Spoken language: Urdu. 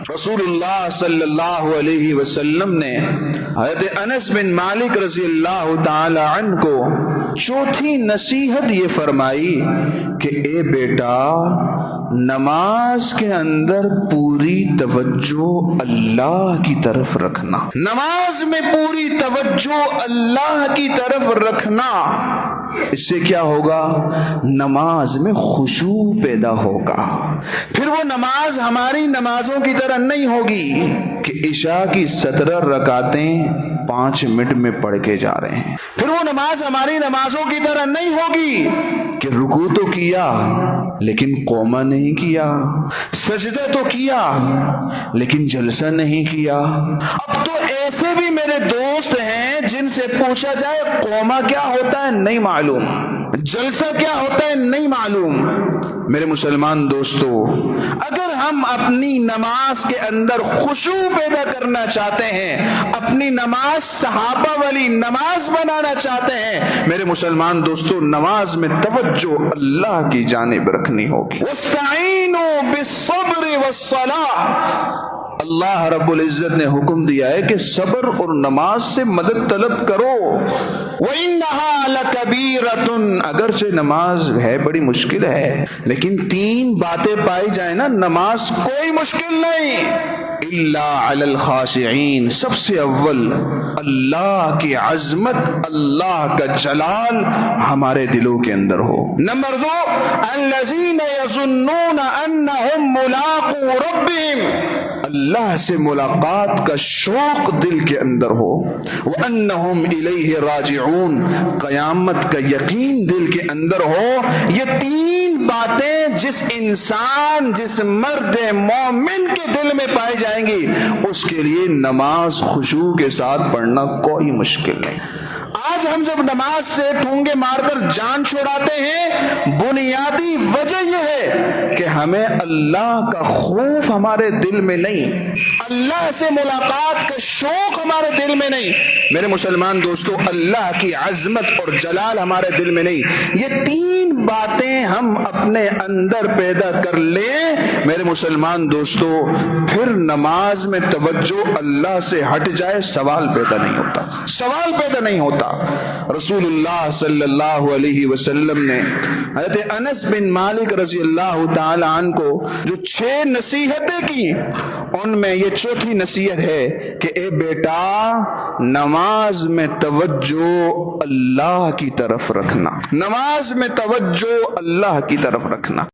رسول اللہ صلی اللہ علیہ وسلم نے حضرت انس بن مالک رضی اللہ تعالی عنہ کو چوتھی نصیحت یہ فرمائی کہ اے بیٹا، نماز کے اندر پوری توجہ اللہ کی طرف رکھنا، نماز میں پوری توجہ اللہ کی طرف رکھنا۔ اس سے کیا ہوگا؟ نماز میں خشوع پیدا ہوگا۔ پھر وہ نماز ہماری نمازوں کی طرح نہیں ہوگی کہ عشاء کی 17 رکعتیں 5 منٹ میں پڑھ کے جا رہے ہیں۔ پھر وہ نماز ہماری نمازوں کی طرح نہیں ہوگی کہ رکوع تو کیا لیکن قومہ نہیں کیا، سجدہ تو کیا لیکن جلسہ نہیں کیا۔ اب تو ایسے بھی میرے دوست ہیں جن سے پوچھا جائے قومہ کیا ہوتا ہے نہیں معلوم، جلسہ کیا ہوتا ہے نہیں معلوم۔ میرے مسلمان دوستو، اگر ہم اپنی نماز کے اندر خشوع پیدا کرنا چاہتے ہیں، اپنی نماز صحابہ والی نماز بنانا چاہتے ہیں، میرے مسلمان دوستو، نماز میں توجہ اللہ کی جانب رکھنی ہوگی۔ وَاسْتَعِينُوا بِالصَّبْرِ وَالصَّلَاةِ، اللہ رب العزت نے حکم دیا ہے کہ صبر اور نماز سے مدد طلب کرو۔ وَإِنَّهَا لَكَبِيرَةٌ، اگرچہ نماز ہے بڑی مشکل ہے، لیکن 3 باتیں پائی جائیں نا، نماز کوئی مشکل نہیں۔ الا علی الخاشعین، سب سے اول اللہ کی عظمت، اللہ کا جلال ہمارے دلوں کے اندر ہو۔ نمبر 2، الذین یظنون انہم ملاقو ربہم، اللہ سے ملاقات کا شوق دل کے اندر ہو۔ وَأَنَّهُمْ إِلَيْهِ رَاجِعُونَ، قیامت کا یقین دل کے اندر ہو۔ یہ 3 باتیں جس انسان، جس مرد مومن کے دل میں پائی جائیں گی، اس کے لیے نماز خشوع کے ساتھ پڑھنا کوئی مشکل نہیں۔ آج ہم جب نماز سے ٹھونگے مار کر جان چھوڑاتے ہیں، بنیادی وجہ یہ ہے کہ ہمیں اللہ کا خوف ہمارے دل میں نہیں، اللہ سے ملاقات کا شوق ہمارے دل میں نہیں۔ میرے مسلمان دوستو، اللہ کی عظمت اور جلال ہمارے دل میں نہیں۔ یہ 3 باتیں ہم اپنے اندر پیدا کر لیں میرے مسلمان دوستو، پھر نماز میں توجہ اللہ سے ہٹ جائے، سوال پیدا نہیں ہوتا، سوال پیدا نہیں ہوتا۔ رسول اللہ صلی اللہ علیہ وسلم نے حضرت انس بن مالک رضی اللہ تعالی عنہ کو جو 6 نصیحتیں کی، ان میں یہ چوتھی نصیحت ہے کہ اے بیٹا، نماز میں توجہ اللہ کی طرف رکھنا، نماز میں توجہ اللہ کی طرف رکھنا۔